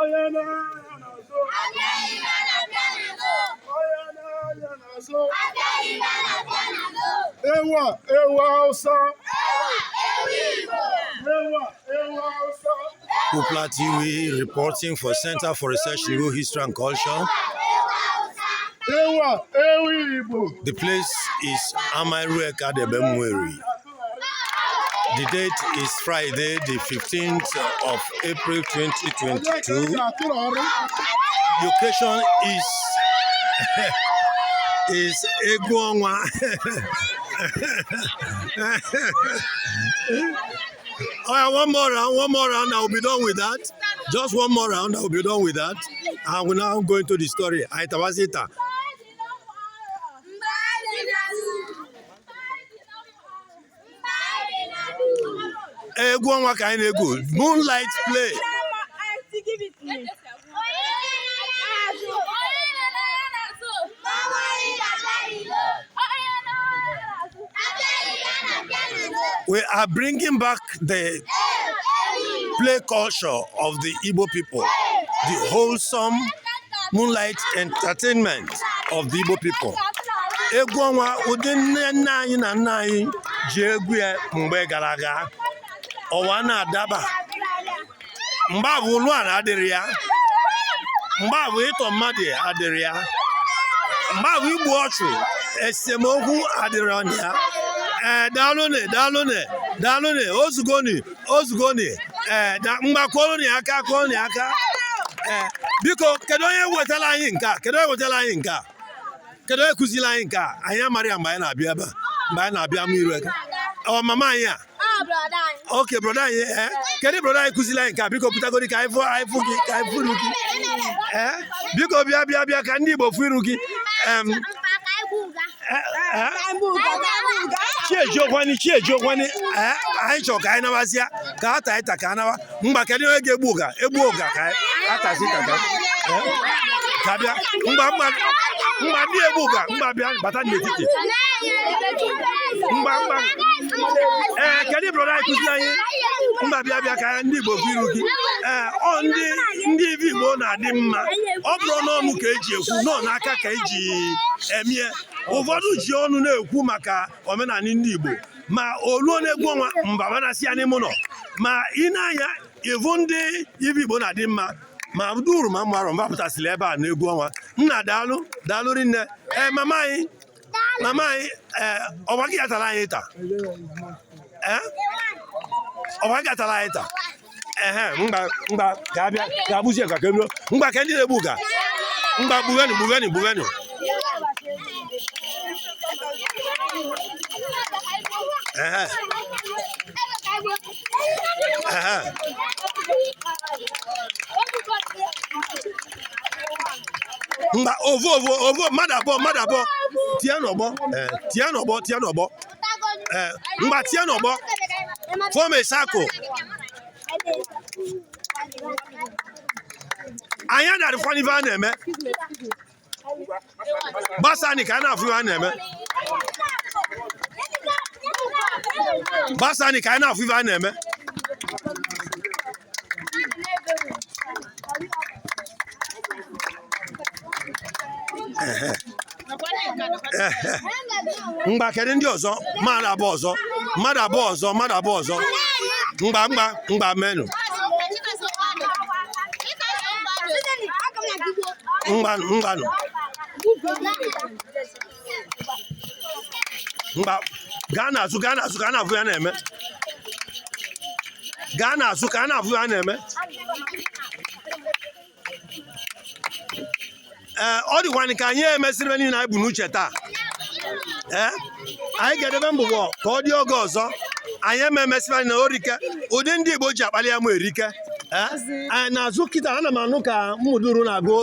Apr'22 TV reporting for Center for Research in Igbo History and Culture. The place is Irueke Mweri. The date is Friday, the 15th of April 2022. The occasion is EGWU. One more round, I'll be done with that. Just one more round, I'll be done with that. And we're now going to the story. Aitawasita. EGWU kind of good. Moonlight play. We are bringing back the play culture of the Igbo people, the wholesome moonlight entertainment of the Igbo people. EGWU udinne nai na nai JEGWU mgbe gara aga ọwa na-adaba mgbe abụ ụlọ adịrị ya mgbe abụ ịtọ mmadụ adịrị ya mgbe abụ igbu ọchụ esemokwu adịrị ọnya dalụne ozugoni mgbakwọrọ aka biko kedu onye wetara anyị nke a kedu onye kụziri anyị nke a anyị amara ya mgbe anyị na-abịa ebe mgbe anyị na-abịa m Irueke ọ mama anyị a okay brother anyị kedu brother anyị kụziri anyị nke a biko pụtagodi ka anyị fụ gị ka anyị fụrụ gị biko bịa ka ndị Igbo fụ iru gị chiejiokwanị anyị chọrọ ka anyị nabasịa ka a taịta ka anawa mgba kedu onye ga-egbu ụga ka atasi ka bịa mgba ndị egbu ụga mgba bịa bata n'etiti mgba kedu brọda anyị kụziri anyị mgba bịa ka ndị Igbo bụ iru gị ndị Igbo na-adị mma ọ bụrụ n'ọnụ ka eji ekwu nọ n'aka ka eji emie ụfọdụ ji ọnụ na-ekwu maka omenala ndị Igbo ma oluo na-egwu ọnwa mba na-asị ya n'ime ụlọ ma ị na-anya ịvụ ndị Igbo na-adị mma ma duru ma mmarụ mba pụtasịrị ebe a na-egwu ọnwa nna daalụ rinne mama anyị ọgba gị atara anyị taa mgba ga-abụzi ka kebiro mgba ka ndị na-egbu ga mgba gbughenụ mgba ovo mmadụ abụọ tie n'ọgbọ mgba tie n'ọgbọ form a circle anyị adara fọn ife a na-eme gbasani ka a na-afụ ife a na-eme gbasani ka a na-afụ ife a na-eme mgba kedu ndị ọzọ mmadụ abụọ ọzọ mgba menụ mgbanụ mgba gaa n'azụ ka a na-afụ ya na-eme ọ dịkwa ka anyị emesịrị ebe niile anyị bụ n'uche taa anyị ga-edebe mbụbọ ka ọ dị oge ọzọ anyị emesịrị na orike ụdị ndị Igbo ji akpali ya mụ erike n'azụ kịta ana m anụ ka mmụduru na-agụ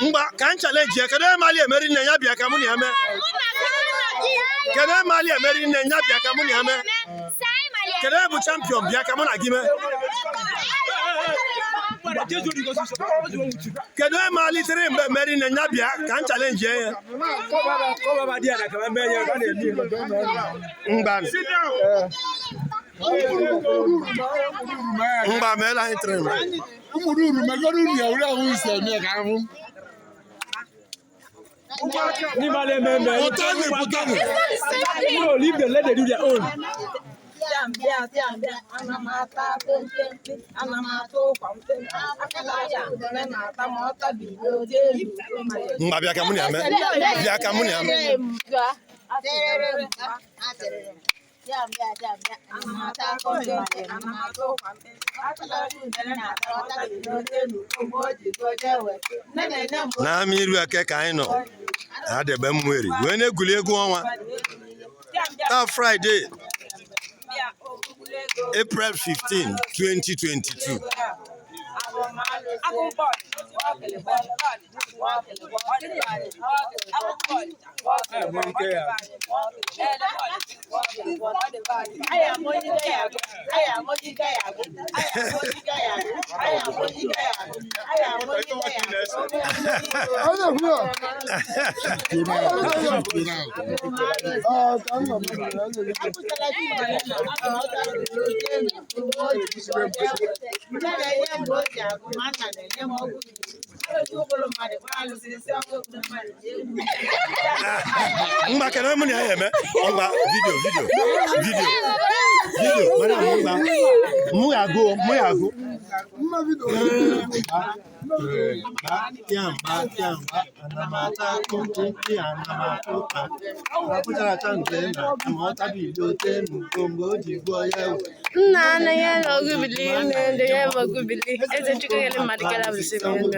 mgba ka m chalenji ya kedu onye mali emeri nne ya bịa ka mụ na ya mee kedu onye mali emeri nne ya bịa ka mụ na ya mee kedu onye bụ champion bịa ka mụ na gị mee kedu onye malitere mgbe meri nne ya bịa ka m chalenji ya Mba mela anyị tren. Umururu megoro ni awuri awun se mi ka fun. Putani. No, leave them, let them do their own. Bia ka muni ame. Bia ka muni ame. Na mi Irueke ka anyị nọ. Adebe mmeri. We na-egwuli egwu ọnwa. Taa Friday, April 15, 2022. Mba kana muni ayeme ngba video mana ngba mu yago mma video tiamba anamata konti anamata aputara chande na mota video tenu kombo jigbo yewo nna na ya no gubili nne ya mo gubili eze chukele madikala bisimi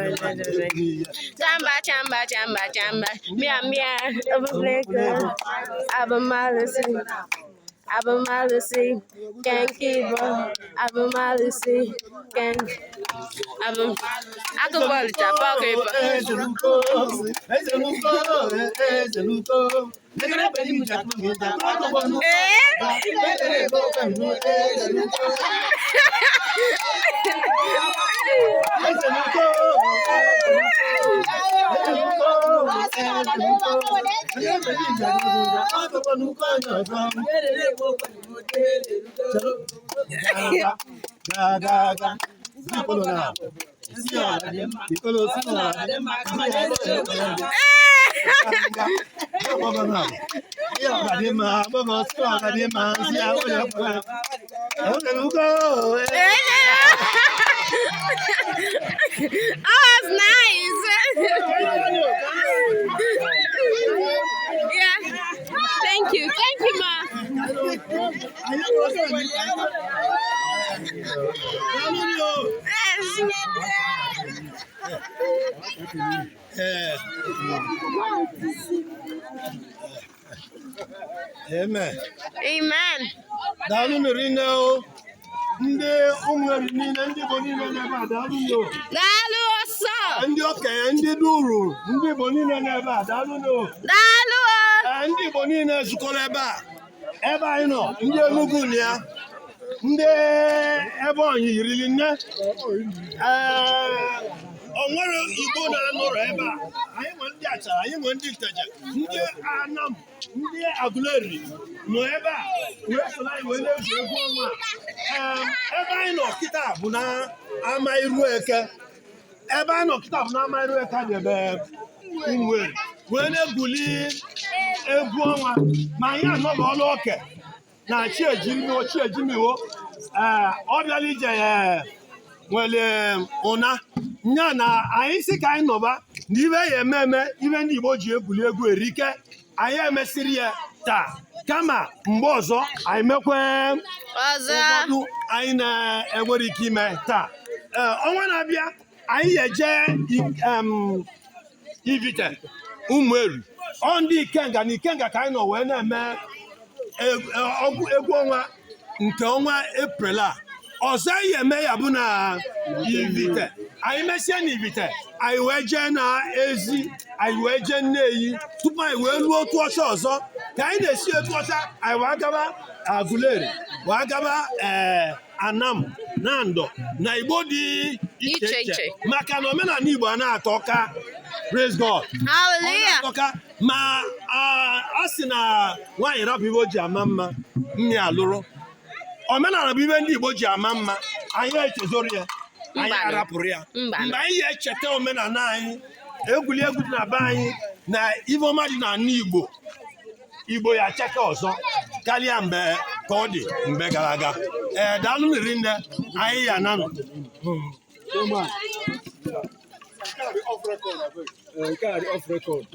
chamba mia overflake abamalici can keep abamalici can akubali chapa kepa Oh, that's nice. Yeah. Thank you, ma. Amen. Amen. Dalu merine o. Ndị ụmụnne niile ndị Igbo niile n'ebe a daalụ n'o. Daalụ ọsọ. Ndị okenye ndị duru ndị Igbo niile n'ebe a daalụ n'o. Daalụ. Ndị Igbo niile zukọrọ ebe anyị nọ ndị Enugu na ya ndị Ebonyi yirili nne o nwere Igbo na-anọrọ ebe a anyị nwere ndị Achara anyị nwere ndị Nteje ndị Anam ndị Aguleri nọ ebe a wee soro anyị wee na-egwu egwu ọnwa ebe anyị nọ kịta bụ na ama Irueke ebe anyị nọ kịta bụ na ama Irueke dị ebe Umweri wee na-egwuli egwu ọnwa ma anyị anọghị ọlụ oke na chiejimiwo ọ bịala ije ya nwere ụna nya na anyị si ka anyị nọba na ibe ya eme ibe ndị Igbo ji egwuli egwu erike anyị emesịrị ya taa kama mgbe ọzọ anyị mekwe ụfọdụ anyị na-enwere ike ime taa ọnwa na-abịa anyị eje Ivite Umweri ọ ndị Ikenga ka anyị nọ wee na-eme egwu ọnwa nke ọnwa April a ọzọ anyị eme ya bụ na Ivite anyị mesie na Ivite anyị wee jee na Ezi anyị wee jee Nneyi tupu anyị wee luo otu ọcha ọzọ ka anyị na-esi otu ọcha anyị wee gaba Aguleri wee gaba Anam na Ndọ na Igbo dị iche iche maka na omenala Igbo a na-atọ ka praise God. Hallelujah. Ma a sị na nwaanyị rapụ ibe o ji ama mma nne alụrụ omenala bụ ibe ndị Igbo ji ama mma anyị echezoro ya anyị arapụrụ ya mgbe anyị echeta omenala anyị egwuregwu dị na be anyị na ibe ọma dị n'ala Igbo ya cheke ọzọ karịa mgbe ka ọ dị mgbe gara aga daalụ mmiri nne anyị ya nanụ Off record.